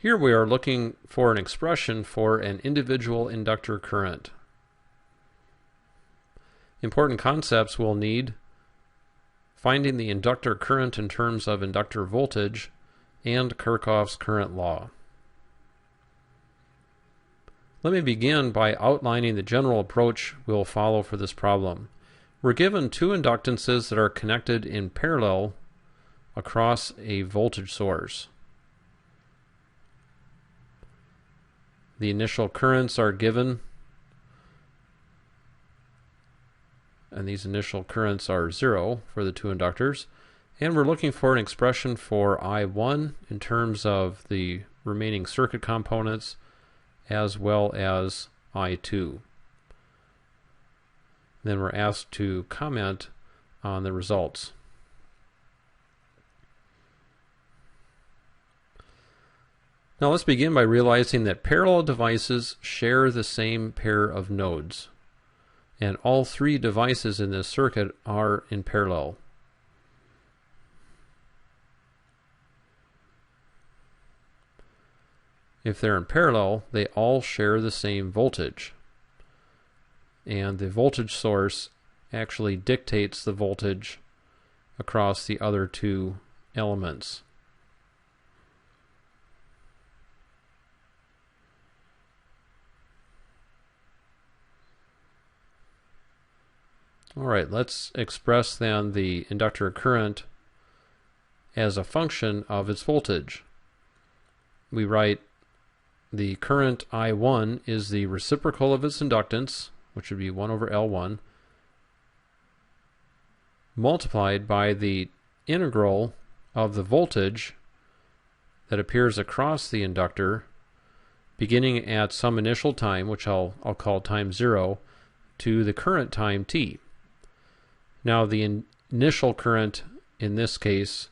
Here we are looking for an expression for an individual inductor current. Important concepts we'll need: finding the inductor current in terms of inductor voltage and Kirchhoff's current law. Let me begin by outlining the general approach we'll follow for this problem. We're given two inductances that are connected in parallel across a voltage source. The initial currents are given, and these initial currents are 0 for the two inductors. And we're looking for an expression for I1 in terms of the remaining circuit components, as well as I2. Then we're asked to comment on the results. Now let's begin by realizing that parallel devices share the same pair of nodes, and all three devices in this circuit are in parallel. If they're in parallel, they all share the same voltage, and the voltage source actually dictates the voltage across the other two elements. Alright, let's express then the inductor current as a function of its voltage. We write the current I1 is the reciprocal of its inductance, which would be 1 over L1, multiplied by the integral of the voltage that appears across the inductor beginning at some initial time, which I'll call time 0, to the current time t. Now the initial current in this case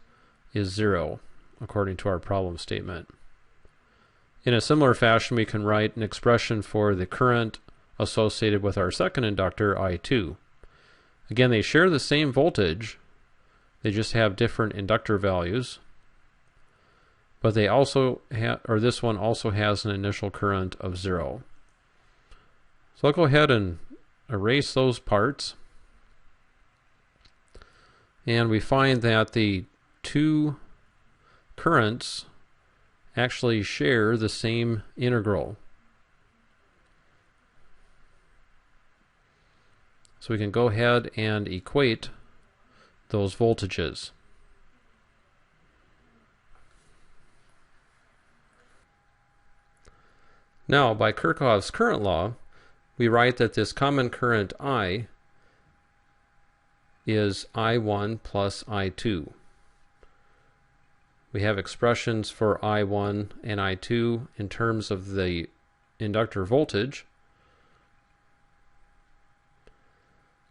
is 0, according to our problem statement. In a similar fashion, we can write an expression for the current associated with our second inductor, I2. Again, they share the same voltage, they just have different inductor values, but they also this one also has an initial current of 0. So I'll go ahead and erase those parts. And we find that the two currents actually share the same integral. So we can go ahead and equate those voltages. Now, by Kirchhoff's current law, we write that this common current I is I1 plus I2. We have expressions for I1 and I2 in terms of the inductor voltage.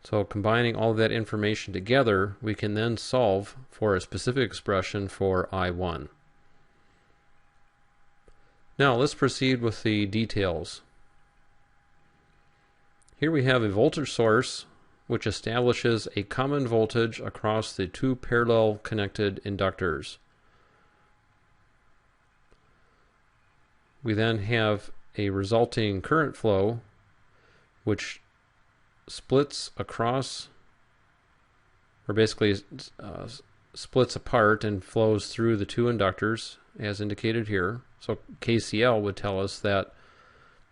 So combining all of that information together, we can then solve for a specific expression for I1. Now let's proceed with the details. Here we have a voltage source which establishes a common voltage across the two parallel connected inductors. We then have a resulting current flow which splits across, or basically splits apart and flows through the two inductors as indicated here. So KCL would tell us that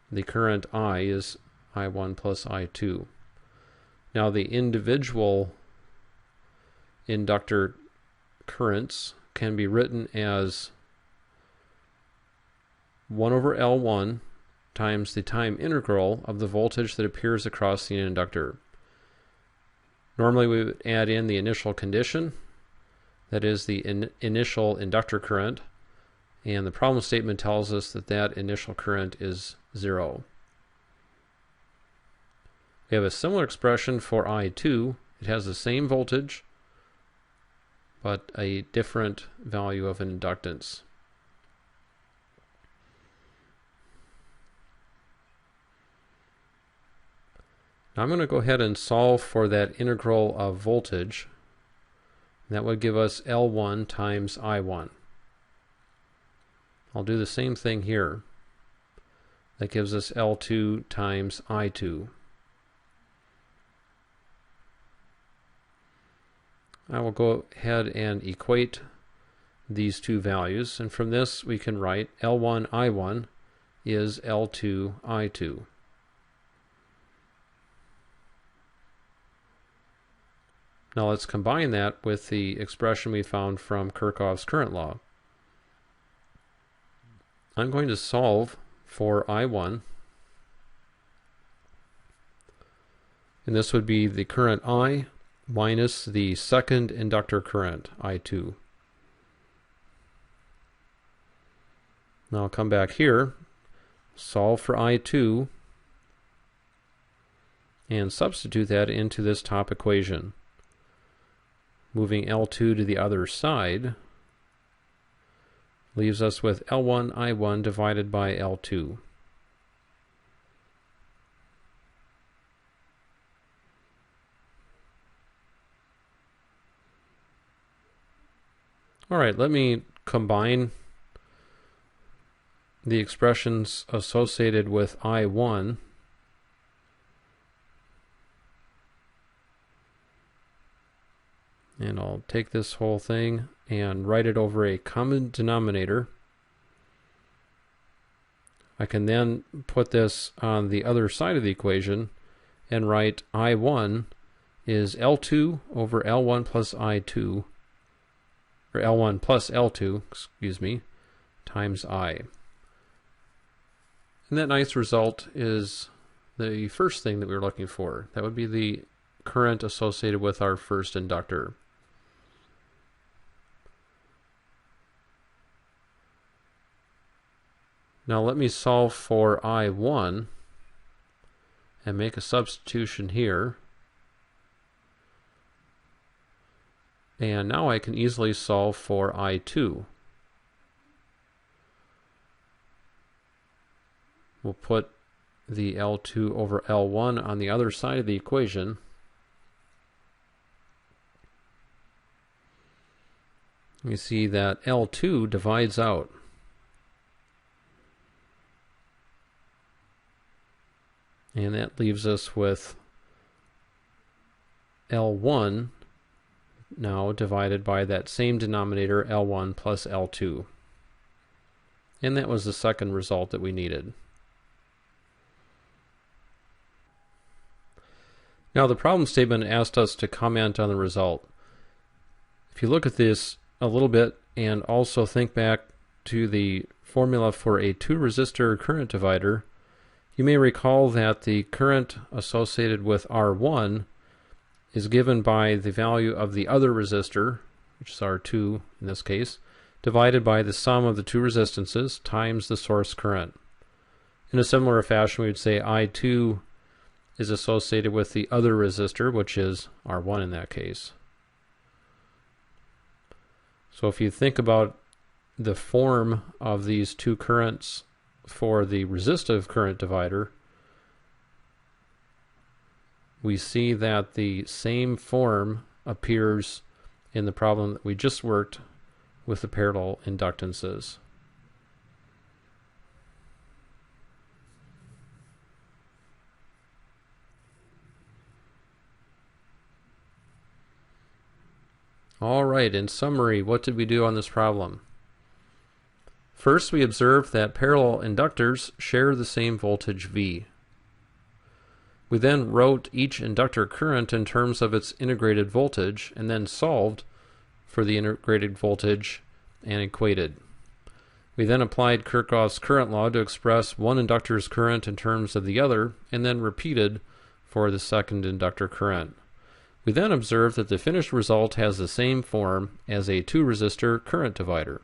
the current I is I1 plus I2. Now the individual inductor currents can be written as 1 over L1 times the time integral of the voltage that appears across the inductor. Normally we would add in the initial condition, that is the initial inductor current, and the problem statement tells us that that initial current is 0. We have a similar expression for I2. It has the same voltage, but a different value of an inductance. Now I'm going to go ahead and solve for that integral of voltage. That would give us L1 times I1. I'll do the same thing here. That gives us L2 times I2. I will go ahead and equate these two values, and from this we can write L1 I1 is L2 I2. Now let's combine that with the expression we found from Kirchhoff's current law. I'm going to solve for I1, and this would be the current I minus the second inductor current, I2. Now I'll come back here, solve for I2, and substitute that into this top equation. Moving L2 to the other side leaves us with L1 I1 divided by L2. Alright, let me combine the expressions associated with I1 and I'll take this whole thing and write it over a common denominator. I can then put this on the other side of the equation and write I1 is L2 over L1 plus I2, or L1 plus L2, excuse me, times I. And that nice result is the first thing that we were looking for. That would be the current associated with our first inductor. Now let me solve for I1 and make a substitution here. And now I can easily solve for I2. We'll put the L2 over L1 on the other side of the equation. You see that L2 divides out. And that leaves us with L1 now divided by that same denominator, L1 plus L2. And that was the second result that we needed. Now the problem statement asked us to comment on the result. If you look at this a little bit and also think back to the formula for a 2-resistor current divider, you may recall that the current associated with R1 is given by the value of the other resistor, which is R2 in this case, divided by the sum of the two resistances times the source current. In a similar fashion, we would say I2 is associated with the other resistor, which is R1 in that case. So if you think about the form of these two currents for the resistive current divider, we see that the same form appears in the problem that we just worked with the parallel inductances. All right, in summary, what did we do on this problem? First, we observed that parallel inductors share the same voltage V. We then wrote each inductor current in terms of its integrated voltage and then solved for the integrated voltage and equated. We then applied Kirchhoff's current law to express one inductor's current in terms of the other and then repeated for the second inductor current. We then observed that the finished result has the same form as a 2-resistor current divider.